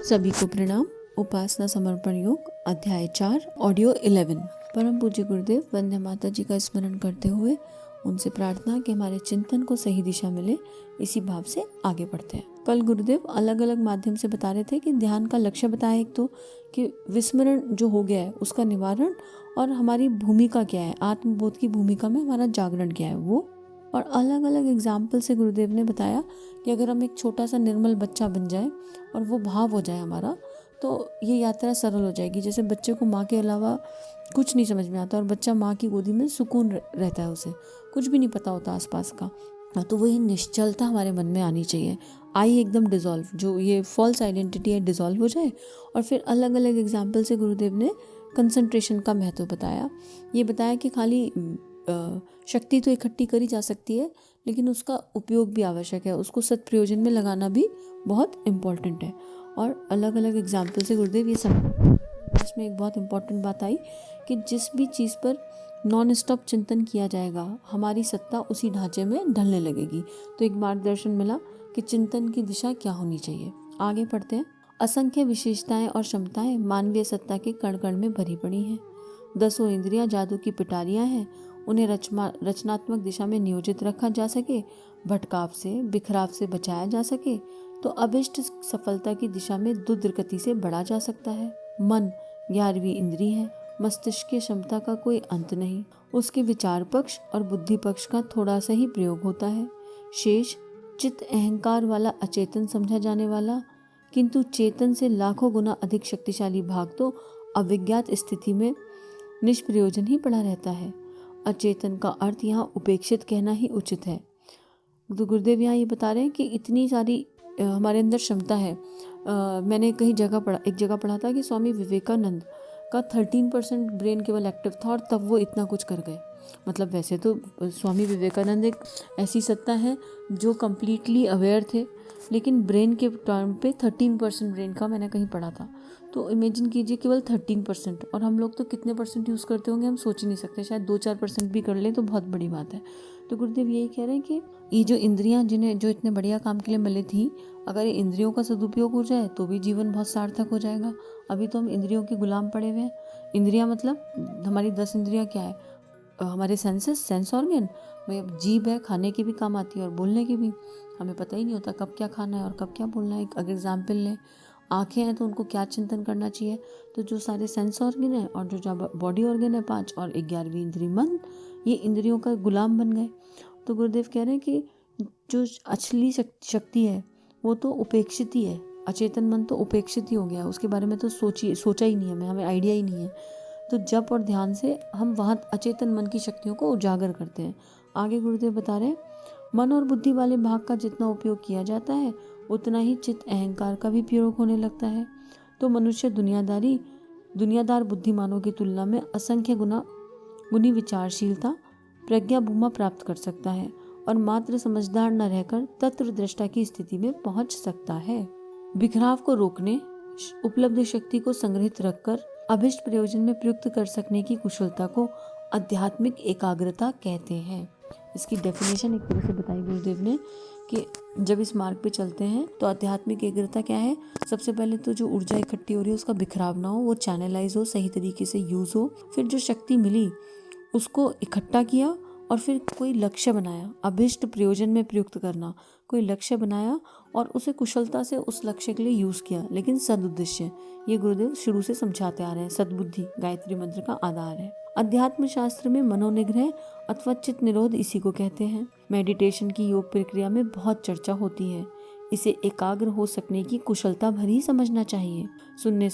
सभी को प्रणाम। उपासना समर्पण योग अध्याय 4 ऑडियो 11। परम पूज्य गुरुदेव वंदे माता जी का स्मरण करते हुए उनसे प्रार्थना कि हमारे चिंतन को सही दिशा मिले, इसी भाव से आगे बढ़ते हैं। कल गुरुदेव अलग अलग माध्यम से बता रहे थे कि ध्यान का लक्ष्य बताया, एक तो कि विस्मरण जो हो गया है उसका निवारण, और हमारी भूमिका क्या है, आत्मबोध की भूमिका में हमारा जागरण क्या है वो। और अलग अलग एग्जाम्पल से गुरुदेव ने बताया कि अगर हम एक छोटा सा निर्मल बच्चा बन जाए और वो भाव हो जाए हमारा, तो ये यात्रा सरल हो जाएगी। जैसे बच्चे को माँ के अलावा कुछ नहीं समझ में आता और बच्चा माँ की गोदी में सुकून रहता है, उसे कुछ भी नहीं पता होता आसपास का। तो वही निश्चलता हमारे मन में आनी चाहिए, आई एकदम डिज़ोल्व, जो ये फॉल्स आइडेंटिटी है डिज़ोल्व हो जाए। और फिर अलग अलग एग्जाम्पल से गुरुदेव ने कंसंट्रेशन का महत्व बताया। ये बताया कि खाली शक्ति तो इकट्ठी करी जा सकती है, लेकिन उसका उपयोग भी आवश्यक है, उसको सत्प्रयोजन में लगाना भी बहुत इम्पॉर्टेंट है। और अलग अलग एग्जाम्पल से गुरुदेव ये सब इसमें एक बहुत इम्पॉर्टेंट बात आई कि जिस भी चीज़ पर नॉन स्टॉप चिंतन किया जाएगा, हमारी सत्ता उसी ढांचे में ढलने लगेगी। तो एक मार्गदर्शन मिला कि चिंतन की दिशा क्या होनी चाहिए। आगे पढ़ते हैं। असंख्य विशेषताएं और क्षमताएं मानवीय सत्ता के कण कण में भरी पड़ी हैं। 10 इंद्रियां जादू की पिटारियां हैं, उन्हें रचनात्मक दिशा में नियोजित रखा जा सके, भटकाव से बिखराव से बचाया जा सके, तो अभिष्ट सफलता की दिशा में द्रुत गति से बढ़ा जा सकता है। मन 11वीं इंद्री है, मस्तिष्क की क्षमता का कोई अंत नहीं, उसके विचार पक्ष और बुद्धि पक्ष का थोड़ा सा ही प्रयोग होता है। शेष चित्त अहंकार वाला अचेतन समझा जाने वाला, किंतु चेतन से लाखों गुना अधिक शक्तिशाली भाग तो अविज्ञात स्थिति में निष्प्रयोजन ही पड़ा रहता है। अचेतन का अर्थ यहाँ उपेक्षित कहना ही उचित है। तो गुरुदेव यहाँ ये बता रहे हैं कि इतनी सारी हमारे अंदर क्षमता है। मैंने एक जगह पढ़ा था कि स्वामी विवेकानंद का 13% ब्रेन केवल एक्टिव था और तब वो इतना कुछ कर गए। मतलब वैसे तो स्वामी विवेकानंद एक ऐसी सत्ता है जो कम्प्लीटली अवेयर थे, लेकिन ब्रेन के टर्म पे 13% ब्रेन का मैंने कहीं पढ़ा था। तो इमेजिन कीजिए केवल 13%, और हम लोग तो कितने परसेंट यूज़ करते होंगे हम सोच ही नहीं सकते। शायद 2-4% भी कर लें तो बहुत बड़ी बात है। तो गुरुदेव यही कह रहे हैं कि ये जो इंद्रियां जिन्हें जो इतने बढ़िया काम के लिए मिली थी, अगर ये इंद्रियों का सदुपयोग हो जाए तो भी जीवन बहुत सार्थक हो जाएगा। अभी तो हम इंद्रियों के गुलाम पड़े हुए हैं। इंद्रियां मतलब हमारी 10 इंद्रियां क्या है, हमारे सेंस ऑर्गन। भाई अब जीभ है, खाने की भी काम आती है और बोलने की भी। हमें पता ही नहीं होता कब क्या खाना है और कब क्या बोलना है। अगर एग्जाम्पल लें, आँखें हैं तो उनको क्या चिंतन करना चाहिए। तो जो सारे सेंस ऑर्गन है और जो बॉडी ऑर्गन है 5 और 11वीं इंद्री मन, ये इंद्रियों का गुलाम बन गए। तो गुरुदेव कह रहे हैं कि जो असली शक्ति है वो तो उपेक्षित ही है। अचेतन मन तो उपेक्षित ही हो गया, उसके बारे में तो सोचा ही नहीं है, हमें आइडिया ही नहीं है। तो जप और ध्यान से हम वहाँ अचेतन मन की शक्तियों को उजागर करते हैं। आगे गुरुदेव बता रहे हैं, मन और बुद्धि वाले भाग का जितना उपयोग किया जाता है उतना ही चित्त अहंकार का भी प्रयोग होने लगता है। तो मनुष्य दुनियादार बुद्धिमानों की तुलना में असंख्य गुनी विचारशीलता प्रज्ञा भूमा प्राप्त कर सकता है और मात्र समझदार न रहकर तत्व दृष्टा की स्थिति में पहुंच सकता है। बिखराव को रोकने, उपलब्ध शक्ति को संग्रहित रखकर अभिष्ट प्रयोजन में प्रयुक्त कर सकने की कुशलता को आध्यात्मिक एकाग्रता कहते हैं। इसकी डेफिनेशन एक तरह से बताई गुरुदेव ने कि जब इस मार्ग पे चलते हैं तो आध्यात्मिक एकाग्रता क्या है। सबसे पहले तो जो ऊर्जा इकट्ठी हो रही है उसका बिखराव ना हो, वो चैनलाइज हो, सही तरीके से यूज हो। फिर जो शक्ति मिली उसको इकट्ठा किया और फिर कोई लक्ष्य बनाया, अभिष्ट प्रयोजन में प्रयुक्त करना। कोई लक्ष्य बनाया और उसे कुशलता से उस लक्ष्य के लिए यूज किया, लेकिन सदुद्देश्य। ये गुरुदेव शुरू से समझाते आ रहे हैं। सद्बुद्धि गायत्री मंत्र का आधार है। अध्यात्म शास्त्र में मनोनिग्रह अथवा चित्त निरोध इसी को कहते हैं। मेडिटेशन की योग प्रक्रिया में बहुत चर्चा होती है। इसे एकाग्र हो सकने की कुशलता भरी समझना चाहिए। सुनने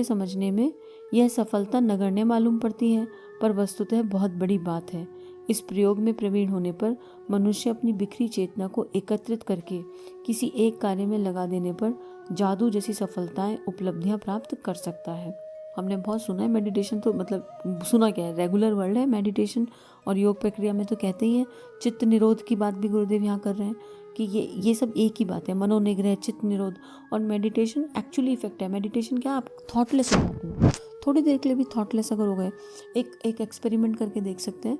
समझने में यह सफलता नगण्य मालूम पड़ती है, पर वस्तुतः बहुत बड़ी बात है। इस प्रयोग में प्रवीण होने पर मनुष्य अपनी बिखरी चेतना को एकत्रित करके किसी एक कार्य में लगा देने पर जादू जैसी सफलताएं, उपलब्धियां प्राप्त कर सकता है। हमने बहुत सुना है मेडिटेशन, तो मतलब सुना क्या है, रेगुलर वर्ड है मेडिटेशन। और योग प्रक्रिया में तो कहते ही हैं। चित्त निरोध की बात भी गुरुदेव यहाँ कर रहे हैं कि ये सब एक ही बात है। मनोनिग्रह, चित्त निरोध और मेडिटेशन एक्चुअली इफेक्ट है। मेडिटेशन क्या, आप थॉटलेस हो जाते हो, थोड़ी देर के लिए भी थॉटलेस अगर हो गए। एक एक्सपेरिमेंट करके देख सकते हैं।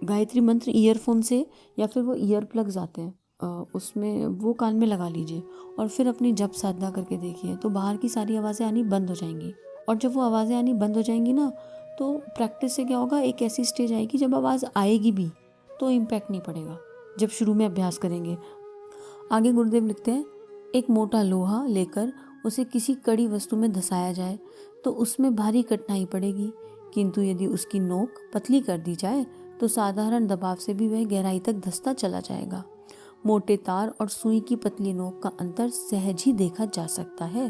गायत्री मंत्र ईयरफोन से, या फिर वो ईयर प्लग्स आते हैं, उसमें वो कान में लगा लीजिए और फिर अपनी जप साधना करके देखिए, तो बाहर की सारी आवाज़ें आनी बंद हो जाएंगी। और जब वो आवाज़ें आनी बंद हो जाएंगी ना, तो प्रैक्टिस से क्या होगा, एक ऐसी स्टेज आएगी जब आवाज़ आएगी भी तो इम्पैक्ट नहीं पड़ेगा, जब शुरू में अभ्यास करेंगे। आगे गुरुदेव लिखते हैं, एक मोटा लोहा लेकर उसे किसी कड़ी वस्तु में धंसाया जाए तो उसमें भारी कठिनाई पड़ेगी, किंतु यदि उसकी नोक पतली कर दी जाए तो साधारण दबाव से भी वह गहराई तक धंसता चला जाएगा। मोटे तार और सुई की पतली नोक का अंतर सहज ही देखा जा सकता है।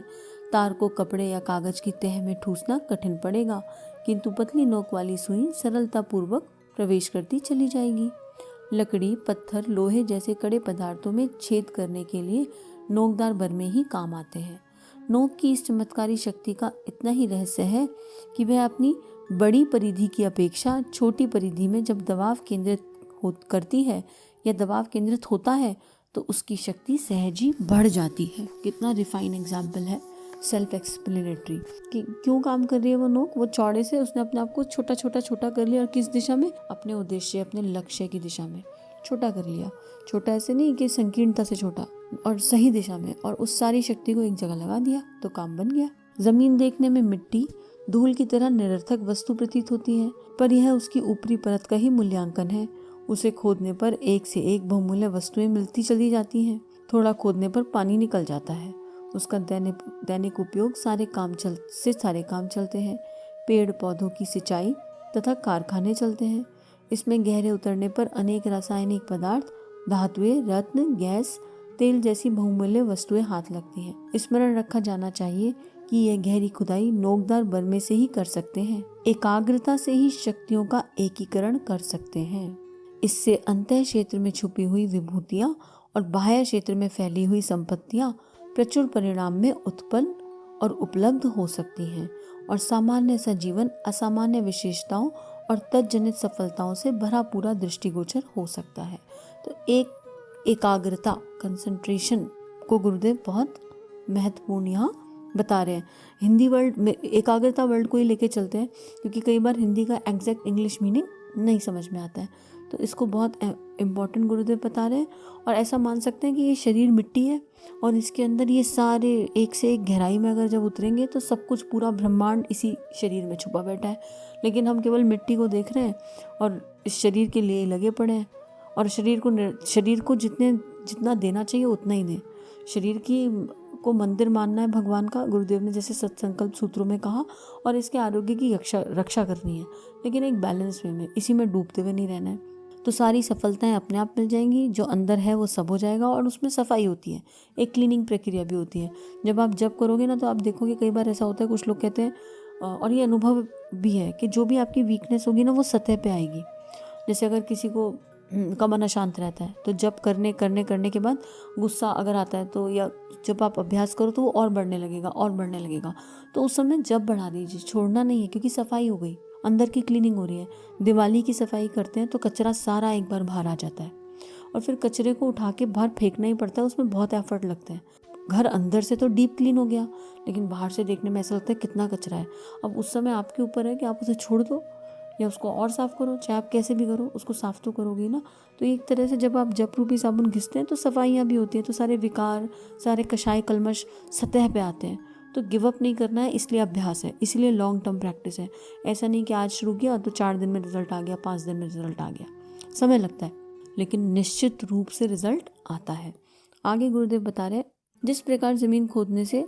तार को कपड़े या कागज की तह में ठूसना कठिन पड़ेगा, किंतु पतली नोक वाली सुई सरलता पूर्वक प्रवेश करती चली जाएगी। लकड़ी, पत्थर, लोहे जैसे कड़े पदार्थों में छेद करने के लिए नोकदार बरमे ही काम आते हैं। नोक की इस चमत्कारी शक्ति का इतना ही रहस्य है कि वह अपनी बड़ी परिधि की अपेक्षा छोटी परिधि में जब दबाव केंद्रित करती है या दबाव केंद्रित होता है तो उसकी शक्ति सहज ही बढ़ जाती है। कितना रिफाइन एग्जाम्पल है, सेल्फ एक्सप्लेनेटरी, कि क्यों काम कर रही है वो नोक। वो चौड़े से उसने अपने आप को छोटा छोटा छोटा कर लिया, और किस दिशा में, अपने उद्देश्य, अपने लक्ष्य की दिशा में छोटा कर लिया। छोटा ऐसे नहीं कि संकीर्णता से छोटा, और सही दिशा में, और उस सारी शक्ति को एक जगह लगा दिया तो काम बन गया। जमीन देखने में मिट्टी, धूल की तरह निरर्थक वस्तु प्रतीत होती है, पर यह उसकी ऊपरी परत का ही मूल्यांकन है। उसे खोदने पर एक से एक बहुमूल्य वस्तुएं मिलती चली जाती हैं। थोड़ा खोदने पर पानी निकल जाता है। उसका दैनिक उपयोग सारे काम चलते हैं। पेड़ पौधों की सिंचाई तथा कारखाने चलते हैं। इसमें गहरे उतरने पर अनेक रासायनिक पदार्थ, धातुएं, रत्न, गैस, तेल जैसी बहुमूल्य वस्तुएं हाथ लगती हैं। स्मरण रखा जाना चाहिए कि यह गहरी खुदाई नोकदार बरमे से ही कर सकते हैं। एकाग्रता से ही शक्तियों का एकीकरण कर सकते हैं। इससे अंतः क्षेत्र में छुपी हुई विभूतियां और बाह्य क्षेत्र में फैली हुई संपत्तियां प्रचुर परिणाम में उत्पन्न और उपलब्ध हो सकती हैं, और सामान्य सा जीवन असामान्य विशेषताओं और तज्जनित सफलताओं से भरा पूरा दृष्टिगोचर हो सकता है। तो एकाग्रता, कंसंट्रेशन को गुरुदेव बहुत महत्वपूर्ण यहाँ बता रहे हैं। हिंदी वर्ड में एकाग्रता वर्ड को ही लेके चलते हैं, क्योंकि कई बार हिंदी का एग्जैक्ट इंग्लिश मीनिंग नहीं समझ में आता है, तो इसको बहुत इम्पोर्टेंट गुरुदेव बता रहे हैं। और ऐसा मान सकते हैं कि ये शरीर मिट्टी है, और इसके अंदर ये सारे एक से एक गहराई में अगर जब उतरेंगे तो सब कुछ, पूरा ब्रह्मांड इसी शरीर में छुपा बैठा है। लेकिन हम केवल मिट्टी को देख रहे हैं और इस शरीर के लिए लगे पड़े हैं, और शरीर को जितना देना चाहिए उतना ही दें। शरीर को मंदिर मानना है भगवान का, गुरुदेव ने जैसे सत्संकल्प सूत्रों में कहा, और इसके आरोग्य की रक्षा करनी है, लेकिन एक बैलेंस वे में, इसी में डूबते हुए नहीं रहना है। तो सारी सफलताएं अपने आप मिल जाएंगी, जो अंदर है वो सब हो जाएगा। और उसमें सफाई होती है, एक क्लीनिंग प्रक्रिया भी होती है। जब आप जप करोगे ना, तो आप देखोगे कई बार ऐसा होता है, कुछ लोग कहते हैं, और ये अनुभव भी है, कि जो भी आपकी वीकनेस होगी ना वो सतह पे आएगी। जैसे अगर किसी को का मन अशांत रहता है, तो जब करने के बाद गुस्सा अगर आता है, तो या जब आप अभ्यास करो तो वो और बढ़ने लगेगा। तो उस समय जब बढ़ा दीजिए, छोड़ना नहीं है, क्योंकि सफाई हो गई, अंदर की क्लीनिंग हो रही है। दिवाली की सफाई करते हैं तो कचरा सारा एक बार बाहर आ जाता है, और फिर कचरे को उठा के बाहर फेंकना ही पड़ता है, उसमें बहुत एफर्ट लगता है। घर अंदर से तो डीप क्लीन हो गया, लेकिन बाहर से देखने में ऐसा लगता है कितना कचरा है। अब उस समय आपके ऊपर है कि आप उसे छोड़ दो या उसको और साफ करो, चाहे आप कैसे भी करो, उसको साफ तो करोगे ना। तो एक तरह से जब आप जप रूपी साबुन घिसते हैं तो सफाइयाँ भी होती हैं, तो सारे विकार, सारे कषाय कलमश सतह पे आते हैं। तो गिव अप नहीं करना है, इसलिए अभ्यास है, इसलिए लॉन्ग टर्म प्रैक्टिस है। ऐसा नहीं कि आज शुरू किया तो 4 दिन में रिजल्ट आ गया, 5 दिन में रिजल्ट आ गया, समय लगता है, लेकिन निश्चित रूप से रिजल्ट आता है। आगे गुरुदेव बता रहे हैं, जिस प्रकार जमीन खोदने से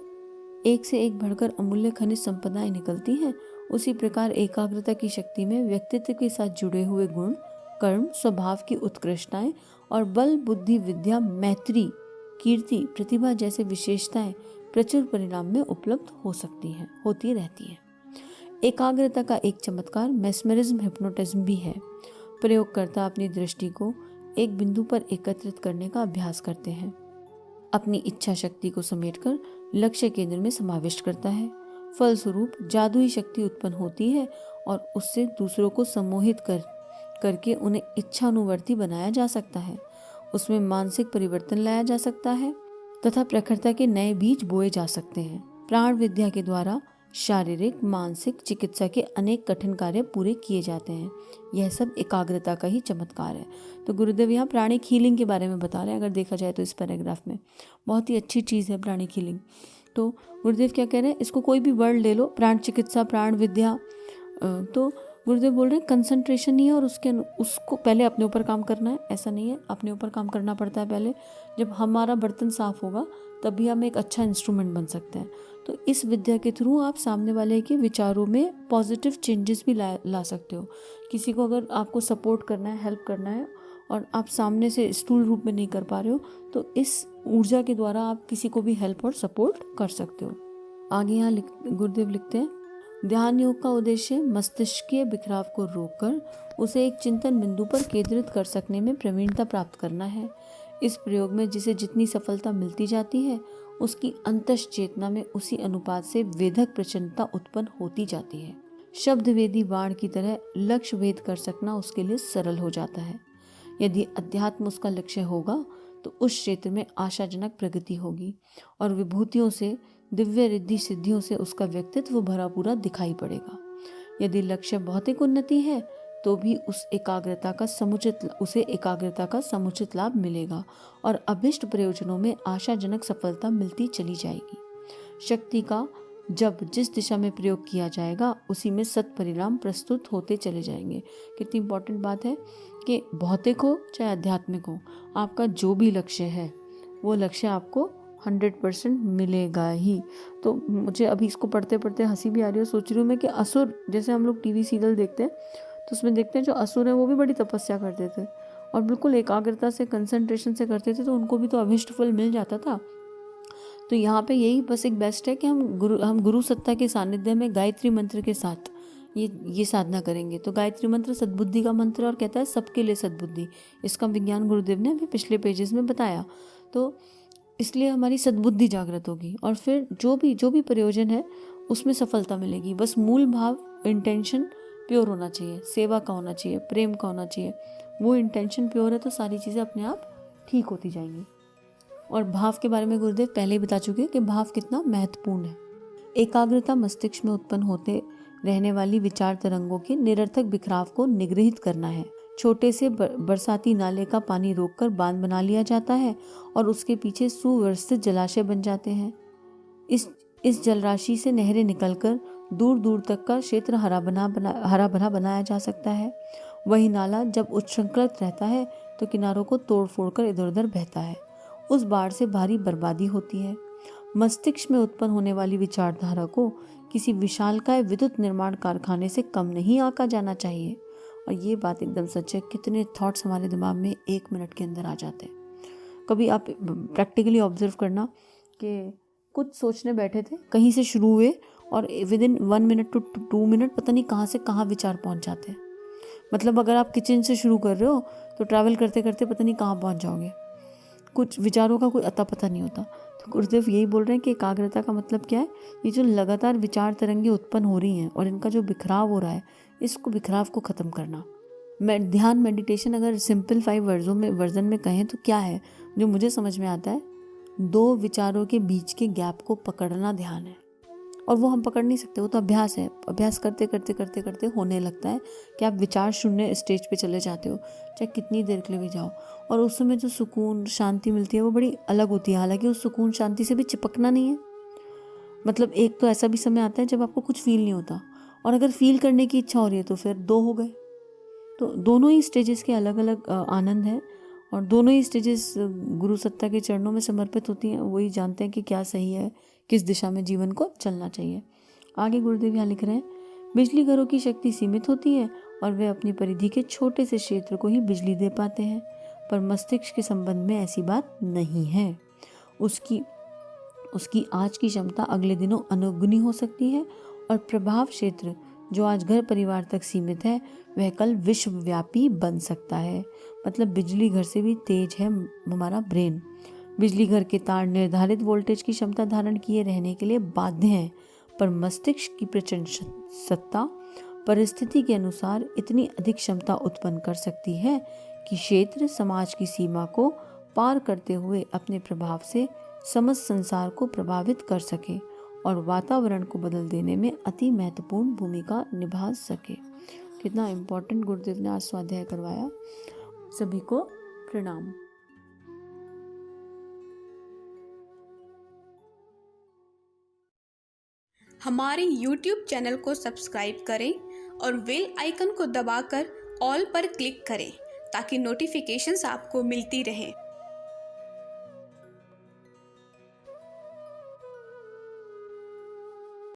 एक बढ़कर अमूल्य खनिज संपदाएं निकलती हैं, उसी प्रकार एकाग्रता की शक्ति में व्यक्तित्व के साथ जुड़े हुए गुण, कर्म, स्वभाव की उत्कृष्टताएं और बल, बुद्धि, विद्या, मैत्री, कीर्ति, प्रतिभा जैसे विशेषताएं प्रचुर परिणाम में उपलब्ध होती रहती हैं। एकाग्रता का एक चमत्कार मेस्मरिज्म, हिप्नोटिज्म भी है। प्रयोगकर्ता अपनी दृष्टि को एक बिंदु पर एकत्रित करने का अभ्यास करते हैं, अपनी इच्छा शक्ति को समेटकर लक्ष्य केंद्र में समाविष्ट करता है। फलस्वरूप जादुई शक्ति उत्पन्न होती है और उससे दूसरों को सम्मोहित करके उन्हें इच्छानुवर्ती बनाया जा सकता है। उसमें मानसिक परिवर्तन लाया जा सकता है तथा प्रखरता के नए बीज बोए जा सकते हैं। प्राण विद्या के द्वारा शारीरिक, मानसिक, चिकित्सा के अनेक कठिन कार्य पूरे किए जाते हैं। यह सब एकाग्रता का ही चमत्कार है। तो गुरुदेव यहाँ प्राणिक हीलिंग के बारे में बता रहे हैं, अगर देखा जाए तो इस पैराग्राफ में बहुत ही अच्छी चीज़ है प्राणिक हीलिंग। तो गुरुदेव क्या कह रहे हैं, इसको कोई भी वर्ड ले लो, प्राण चिकित्सा, प्राण विद्या, तो गुरुदेव बोल रहे हैं कंसंट्रेशन नहीं है और उसको पहले अपने ऊपर काम करना है। ऐसा नहीं है, अपने ऊपर काम करना पड़ता है पहले। जब हमारा बर्तन साफ होगा तभी हम एक अच्छा इंस्ट्रूमेंट बन सकते हैं। तो इस विद्या के थ्रू आप सामने वाले के विचारों में पॉजिटिव चेंजेस भी ला सकते हो। किसी को अगर आपको सपोर्ट करना है, हेल्प करना है और आप सामने से स्थूल रूप में नहीं कर पा रहे हो, तो इस ऊर्जा के द्वारा आप किसी को भी हेल्प और सपोर्ट कर सकते हो। आगे यहाँ गुरुदेव लिखते हैं, ध्यान योग का उद्देश्य मस्तिष्कीय बिखराव को रोककर उसे एक चिंतन बिंदु पर केंद्रित कर सकने में प्रवीणता प्राप्त करना है। इस प्रयोग में जिसे जितनी सफलता मिलती जाती है, उसकी अंतश चेतना में उसी अनुपात से वेधक प्रचन्नता उत्पन्न होती जाती है। शब्द वेदी बाण की तरह लक्ष्य भेद कर सकना उसके लिए सरल हो जाता है। यदि अध्यात्म उसका लक्ष्य होगा तो उस क्षेत्र में आशाजनक प्रगति होगी और विभूतियों से, दिव्य रिद्धि सिद्धियों से उसका व्यक्तित्व भरा पूरा दिखाई पड़ेगा। यदि लक्ष्य भौतिक उन्नति है तो भी उसे एकाग्रता का समुचित लाभ मिलेगा और अभिष्ट प्रयोजनों में आशाजनक सफलता मिलती चली जाएगी। शक्ति का जब जिस दिशा में प्रयोग किया जाएगा उसी में सत्परिणाम प्रस्तुत होते चले जाएंगे। कितनी इंपॉर्टेंट बात है कि भौतिक हो चाहे आध्यात्मिक हो, आपका जो भी लक्ष्य है वो लक्ष्य आपको 100% मिलेगा ही। तो मुझे अभी इसको पढ़ते पढ़ते हंसी भी आ रही है। सोच रही हूँ मैं कि असुर, जैसे हम लोग टीवी सीरियल देखते हैं तो उसमें देखते हैं जो असुर हैं वो भी बड़ी तपस्या करते थे और बिल्कुल एकाग्रता से, कंसंट्रेशन से करते थे, तो उनको भी तो अभिष्ट फल मिल जाता था। तो यहाँ पे यही बस एक बेस्ट है कि हम गुरु सत्ता के सानिध्य में गायत्री मंत्र के साथ ये साधना करेंगे। तो गायत्री मंत्र सद्बुद्धि का मंत्र और कहता है सबके लिए सद्बुद्धि। इसका विज्ञान गुरुदेव ने अभी पिछले पेजेस में बताया। तो इसलिए हमारी सद्बुद्धि जागृत होगी और फिर जो भी प्रयोजन है उसमें सफलता मिलेगी। बस मूल भाव, इंटेंशन प्योर होना चाहिए, सेवा का होना चाहिए, प्रेम का होना चाहिए। वो इंटेंशन प्योर है तो सारी चीज़ें अपने आप ठीक होती जाएंगी। और भाव के बारे में गुरुदेव पहले ही बता चुके हैं कि भाव कितना महत्वपूर्ण है। एकाग्रता मस्तिष्क में उत्पन्न होते रहने वाली विचार तरंगों के निरर्थक बिखराव को निगृहित करना है। छोटे से बरसाती नाले का पानी रोककर बांध बना लिया जाता है और उसके पीछे सुव्यवस्थित जलाशय बन जाते हैं। इस जलराशि से नहरें निकलकर दूर दूर तक का क्षेत्र हरा भरा बनाया जा सकता है। वही नाला जब उच्छृंखलित रहता है तो किनारों को तोड़ फोड़ कर इधर उधर बहता है। उस बाढ़ से भारी बर्बादी होती है। मस्तिष्क में उत्पन्न होने वाली विचारधारा को किसी विशालकाय विद्युत निर्माण कारखाने से कम नहीं आंका जाना चाहिए। और ये बात एकदम सच है। कितने थॉट्स हमारे दिमाग में 1 मिनट के अंदर आ जाते हैं। कभी आप प्रैक्टिकली ऑब्जर्व करना कि कुछ सोचने बैठे थे, कहीं से शुरू हुए और विदिन 1 मिनट टू 2 मिनट पता नहीं कहाँ से कहाँ विचार पहुँच जाते हैं। मतलब अगर आप किचन से शुरू कर रहे हो तो ट्रैवल करते करते पता नहीं कहाँ पहुँच जाओगे। कुछ विचारों का कोई अता पता नहीं होता। तो गुरुदेव यही बोल रहे हैं कि एकाग्रता का मतलब क्या है, ये जो लगातार विचार तरंगे उत्पन्न हो रही हैं और इनका जो बिखराव हो रहा है, इसको बिखराव को ख़त्म करना। ध्यान मेडिटेशन अगर सिंपलीफाई वर्जन में कहें तो क्या है, जो मुझे समझ में आता है, 2 विचारों के बीच के गैप को पकड़ना ध्यान है। और वो हम पकड़ नहीं सकते, वो तो अभ्यास है। अभ्यास करते करते करते करते होने लगता है कि आप विचार शून्य स्टेज पे चले जाते हो, चाहे कितनी देर के लिए भी जाओ। और उस समय जो सुकून शांति मिलती है वो बड़ी अलग होती है। हालांकि उस सुकून शांति से भी चिपकना नहीं है। मतलब एक तो ऐसा भी समय आता है जब आपको कुछ फील नहीं होता, और अगर फील करने की इच्छा हो रही है तो फिर 2 हो गए। तो दोनों ही स्टेजेस के अलग अलग आनंद है और दोनों ही स्टेजेस गुरु सत्ता के चरणों में समर्पित होती हैं। वही जानते हैं कि क्या सही है, किस दिशा में जीवन को चलना चाहिए। आगे गुरुदेव यहाँ लिख रहे हैं, बिजली घरों की शक्ति सीमित होती है और वे अपनी परिधि के छोटे से क्षेत्र को ही बिजली दे पाते हैं, पर मस्तिष्क के संबंध में ऐसी बात नहीं है। उसकी आज की क्षमता अगले दिनों अनुगुनी हो सकती है और प्रभाव क्षेत्र जो आज घर परिवार तक सीमित है वह कल विश्वव्यापी बन सकता है। मतलब बिजली घर से भी तेज है हमारा ब्रेन। बिजली घर के तार निर्धारित वोल्टेज की क्षमता धारण किए रहने के लिए बाध्य हैं, पर मस्तिष्क की प्रचंड सत्ता परिस्थिति के अनुसार इतनी अधिक क्षमता उत्पन्न कर सकती है कि क्षेत्र समाज की सीमा को पार करते हुए अपने प्रभाव से समस्त संसार को प्रभावित कर सके और वातावरण को बदल देने में अति महत्वपूर्ण भूमिका निभा सके। कितना इम्पोर्टेंट गुरुदेव ने आज स्वाध्याय करवाया। सभी को प्रणाम। हमारे YouTube चैनल को सब्सक्राइब करें और बेल आइकन को दबाकर ऑल पर क्लिक करें ताकि नोटिफिकेशंस आपको मिलती रहे।